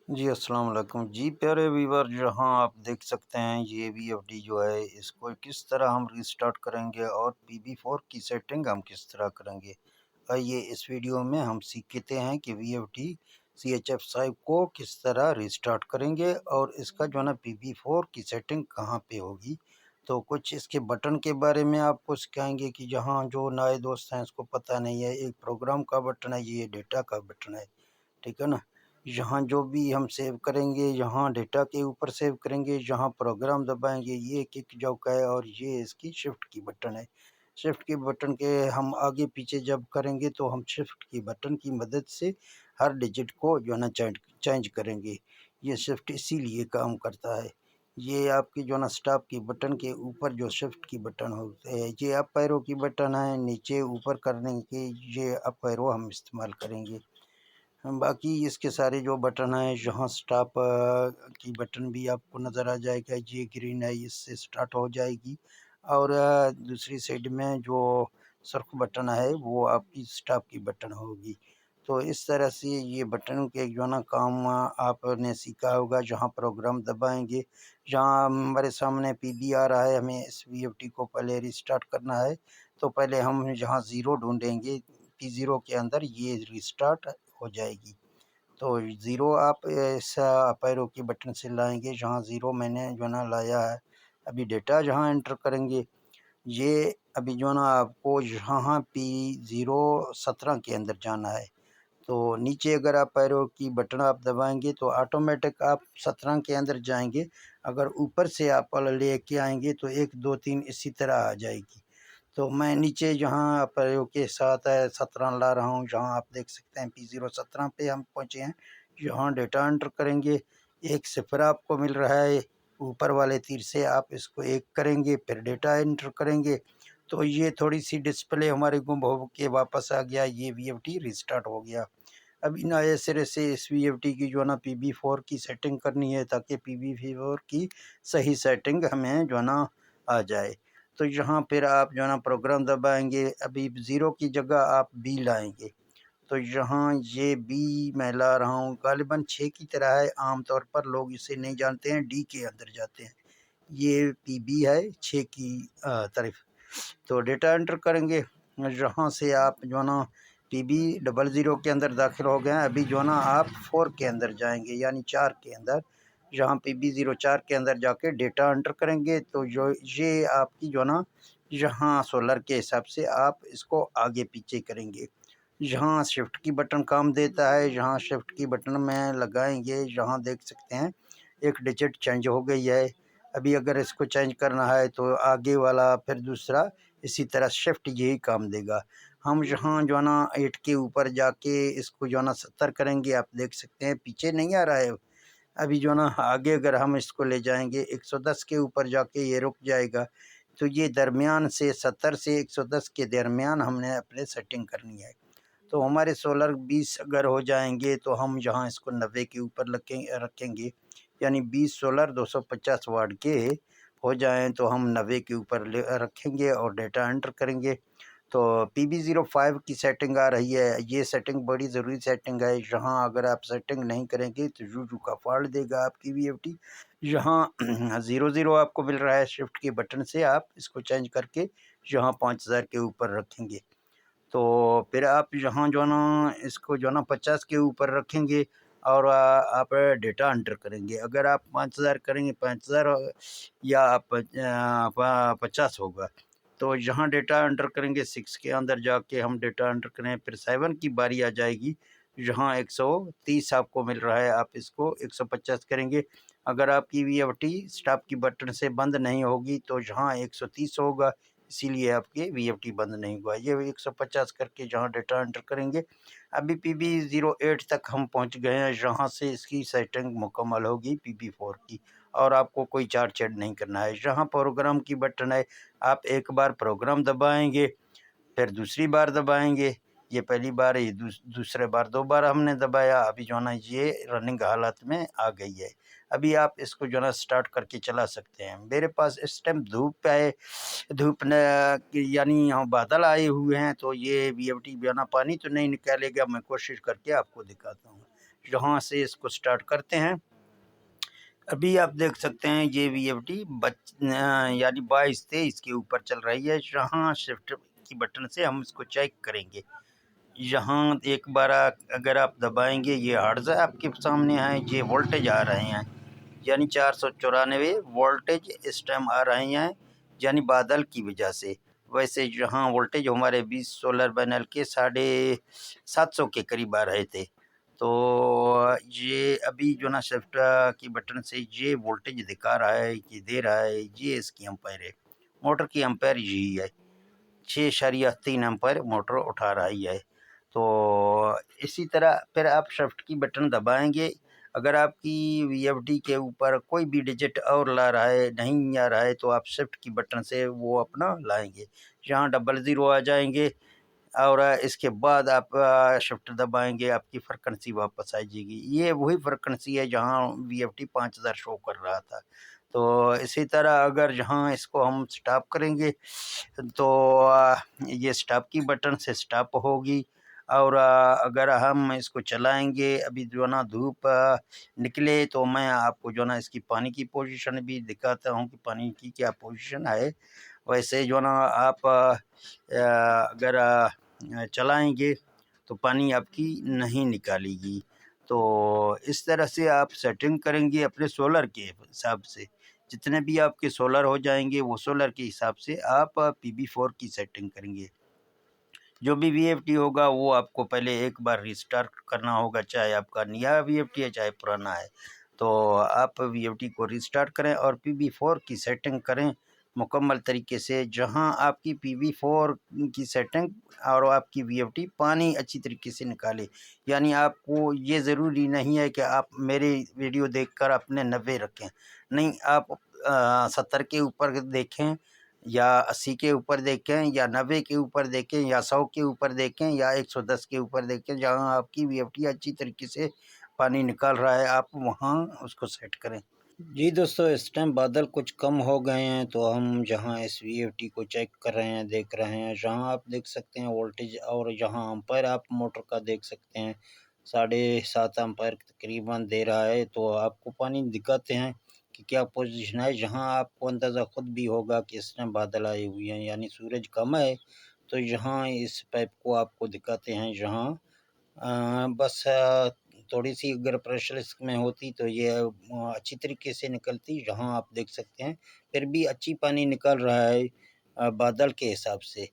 जी, अस्सलाम वालेकुम। जी, प्यारे व्यूअर, जहाँ आप देख सकते हैं ये वीएफडी जो है इसको किस तरह हम रीस्टार्ट करेंगे और पीबी4 की सेटिंग हम किस तरह करेंगे। आइए इस वीडियो में हम सीखते हैं कि वीएफडी CHF5 को किस तरह रीस्टार्ट करेंगे और इसका जो है ना पीबी4 की सेटिंग कहाँ पे होगी। तो कुछ इसके बटन के बारे में आपको सिखाएंगे कि जहाँ जो नए दोस्त हैं इसको पता नहीं है, एक प्रोग्राम का बटन है, ये डेटा का बटन है, ठीक है ना। यहाँ जो भी हम सेव करेंगे, यहाँ डेटा के ऊपर सेव करेंगे, जहाँ प्रोग्राम दबाएंगे ये किक जॉ का है और ये इसकी शिफ्ट की बटन है। शिफ्ट की बटन के हम आगे पीछे जब करेंगे तो हम शिफ्ट की बटन की मदद से हर डिजिट को जो है ना चेंज चेंज करेंगे। ये शिफ्ट इसीलिए काम करता है। ये आपकी जो है ना स्टॉप की बटन के ऊपर जो शिफ्ट की बटन होते हैं, ये अप एरो की बटन है, नीचे ऊपर करने के ये अप एरो हम इस्तेमाल करेंगे। बाकी इसके सारे जो बटन हैं, यहाँ स्टॉप की बटन भी आपको नज़र आ जाएगा, ये ग्रीन है, इससे स्टार्ट हो जाएगी। और दूसरी साइड में जो सर्च बटन है वो आपकी स्टॉप की बटन होगी। तो इस तरह से ये बटन के जो है ना काम आपने सीखा होगा। जहाँ प्रोग्राम दबाएंगे, जहाँ हमारे सामने पीबी आ रहा है, हमें इस वीएफटी को पहले रिस्टार्ट करना है। तो पहले हम जहाँ ज़ीरो ढूंढेंगे, P0 के अंदर ये रिस्टार्ट हो जाएगी। तो ज़ीरो आप इस अप एरो की बटन से लाएंगे, जहाँ ज़ीरो मैंने जो है ना लाया है। अभी डेटा जहाँ एंटर करेंगे, ये अभी जो है ना आपको यहाँ P017 के अंदर जाना है। तो नीचे अगर आप एरो की बटन आप दबाएंगे तो ऑटोमेटिक आप 17 के अंदर जाएंगे। अगर ऊपर से आप लेके आएंगे तो 1 2 3 इसी तरह आ जाएगी। तो मैं नीचे जहाँ प्रयोग के साथ 17 ला रहा हूँ, जहाँ आप देख सकते हैं P017 पे हम पहुँचे हैं। यहाँ डेटा एंटर करेंगे, एक सिफर आपको मिल रहा है, ऊपर वाले तीर से आप इसको एक करेंगे, फिर डेटा एंटर करेंगे। तो ये थोड़ी सी डिस्प्ले हमारे गुम हो के वापस आ गया, ये वीएफटी रिस्टार्ट हो गया। अभी नए सिरे से इस वीएफटी की जो है ना पीबी4 की सेटिंग करनी है, ताकि पीबी4 की सही सेटिंग हमें जो है ना आ जाए। तो यहाँ फिर आप जो है ना प्रोग्राम दबाएंगे, अभी ज़ीरो की जगह आप बी लाएंगे। तो यहाँ ये बी मैं ला रहा हूँ, गालिबन 6 की तरह है, आमतौर पर लोग इसे नहीं जानते हैं, डी के अंदर जाते हैं। ये पीबी है 6 की तरफ। तो डेटा एंटर करेंगे, यहाँ से आप जो है ना PB00 के अंदर दाखिल हो गए हैं। अभी जो है ना आप 4 के अंदर जाएंगे, यानी 4 के अंदर। जहाँ PB04 के अंदर जाके डेटा एंटर करेंगे तो जो ये आपकी जो है ना यहाँ सोलर के हिसाब से आप इसको आगे पीछे करेंगे। यहाँ शिफ्ट की बटन काम देता है, यहाँ शिफ्ट की बटन में लगाएंगे, यहाँ देख सकते हैं एक डिजिट चेंज हो गई है। अभी अगर इसको चेंज करना है तो आगे वाला फिर दूसरा, इसी तरह शिफ्ट यही काम देगा। हम यहाँ जो है ना 8 के ऊपर जाके इसको जो है ना 70 करेंगे, आप देख सकते हैं पीछे नहीं आ रहा है। अभी जो है ना आगे अगर हम इसको ले जाएंगे 110 के ऊपर जाके ये रुक जाएगा। तो ये दरमियान से 70 से 110 के दरमियान हमने अपने सेटिंग करनी है। तो हमारे सोलर 20 अगर हो जाएंगे तो हम जहाँ इसको 90 के ऊपर रखेंगे, यानी 20 सोलर 250 वाट के हो जाएं तो हम 90 के ऊपर रखेंगे और डेटा एंटर करेंगे। तो PB05 की सेटिंग आ रही है। ये सेटिंग बड़ी ज़रूरी सेटिंग है। यहाँ अगर आप सेटिंग नहीं करेंगे तो जू का फाड़ देगा आपकी वीएफटी। यहाँ 00 आपको मिल रहा है, शिफ्ट के बटन से आप इसको चेंज करके यहाँ 5000 के ऊपर रखेंगे। तो फिर आप यहाँ जो है ना इसको जो है ना 50 के ऊपर रखेंगे और आप डेटा एंटर करेंगे। अगर आप 5000 करेंगे 5000 या आप 50 होगा। तो यहाँ डेटा एंटर करेंगे, 6 के अंदर जाके हम डेटा एंटर करें, फिर 7 की बारी आ जाएगी। यहाँ 130 आपको मिल रहा है, आप इसको 150 करेंगे। अगर आपकी वीएफटी स्टॉप की बटन से बंद नहीं होगी तो यहाँ 130 होगा, इसीलिए आपके वीएफटी बंद नहीं हुआ। ये 150 करके जहाँ डेटा एंटर करेंगे। अभी PB08 तक हम पहुँच गए हैं, जहाँ से इसकी सेटिंग मुकम्मल होगी PB4 की, और आपको कोई चार चेड नहीं करना है। जहाँ प्रोग्राम की बटन है, आप एक बार प्रोग्राम दबाएंगे, फिर दूसरी बार दबाएंगे। ये पहली बार है, ये दूसरे बार 2 बार हमने दबाया। अभी जो है ना ये रनिंग हालत में आ गई है। अभी आप इसको जो है ना स्टार्ट करके चला सकते हैं। मेरे पास इस टाइम धूप है, धूप न यानी यहाँ बादल आए हुए हैं, तो ये वीएफटी जो है ना पानी तो नहीं निकालेगा। मैं कोशिश करके आपको दिखाता हूँ। यहाँ से इसको स्टार्ट करते हैं। अभी आप देख सकते हैं ये VFD यानी 22-23 के ऊपर चल रही है। यहाँ शिफ्ट की बटन से हम इसको चेक करेंगे। यहाँ एक बार अगर आप दबाएंगे, ये हर्ट्ज आपके सामने है, ये वोल्टेज आ रहे हैं, यानी 494 वोल्टेज इस टाइम आ रहे हैं, यानी बादल की वजह से। वैसे यहाँ वोल्टेज हमारे 20 सोलर पैनल के 750 के करीब आ रहे थे। तो ये अभी जो ना शिफ्ट की बटन से ये वोल्टेज दिखा रहा है कि दे रहा है, ये इसकी एम्पायर है। मोटर की एम्पायर यही है, 6.3 एम्पायर मोटर उठा रही है। तो इसी तरह फिर आप शिफ्ट की बटन दबाएंगे। अगर आपकी VFD के ऊपर कोई भी डिजिट और ला रहा है, नहीं आ रहा है, तो आप शिफ्ट की बटन से वो अपना लाएंगे। यहाँ 00 आ जाएंगे और इसके बाद आप शिफ्ट दबाएंगे, आपकी फ्रिक्वेंसी वापस आ जाएगी। ये वही फ्रिक्वेंसी है जहाँ VFD 5000 शो कर रहा था। तो इसी तरह अगर जहाँ इसको हम स्टॉप करेंगे तो ये स्टॉप की बटन से स्टॉप होगी। और अगर हम इसको चलाएंगे, अभी जो ना धूप निकले तो मैं आपको जो ना इसकी पानी की पोजीशन भी दिखाता हूँ कि पानी की क्या पोजीशन है। वैसे जो ना आप अगर चलाएंगे तो पानी आपकी नहीं निकालेगी। तो इस तरह से आप सेटिंग करेंगे अपने सोलर के हिसाब से। जितने भी आपके सोलर हो जाएंगे वो सोलर के हिसाब से आप PB4 की सेटिंग करेंगे। जो भी VFD होगा वो आपको पहले एक बार रिस्टार्ट करना होगा, चाहे आपका नया VFD है चाहे पुराना है। तो आप VFD को रिस्टार्ट करें और PB4 की सेटिंग करें मुकम्मल तरीके से। जहां आपकी PB4 की सेटिंग और आपकी VFD पानी अच्छी तरीके से निकाले। यानी आपको ये ज़रूरी नहीं है कि आप मेरी वीडियो देखकर अपने 90 रखें, नहीं, आप 70 के ऊपर देखें या 80 के ऊपर देखें या 90 के ऊपर देखें या 100 के ऊपर देखें या 110 के ऊपर देखें। जहां आपकी VFD अच्छी तरीके से पानी निकाल रहा है, आप वहां उसको सेट करें। जी दोस्तों, इस टाइम बादल कुछ कम हो गए हैं, तो हम जहां इस VFD को चेक कर रहे हैं, देख रहे हैं, जहां आप देख सकते हैं वोल्टेज और जहां एम्पायर आप मोटर का देख सकते हैं 7.5 एम्पायर तकरीबन दे रहा है। तो आपको पानी दिखाते हैं कि क्या पोजीशन है, जहां आपको अंदाज़ा खुद भी होगा कि इस टाइम बादल आए हुए हैं, यानी सूरज कम है। तो यहाँ इस पाइप को आपको दिखाते हैं, जहाँ बस थोड़ी सी अगर प्रेशर इसमें होती तो ये अच्छी तरीके से निकलती। जहाँ आप देख सकते हैं फिर भी अच्छी पानी निकल रहा है बादल के हिसाब से।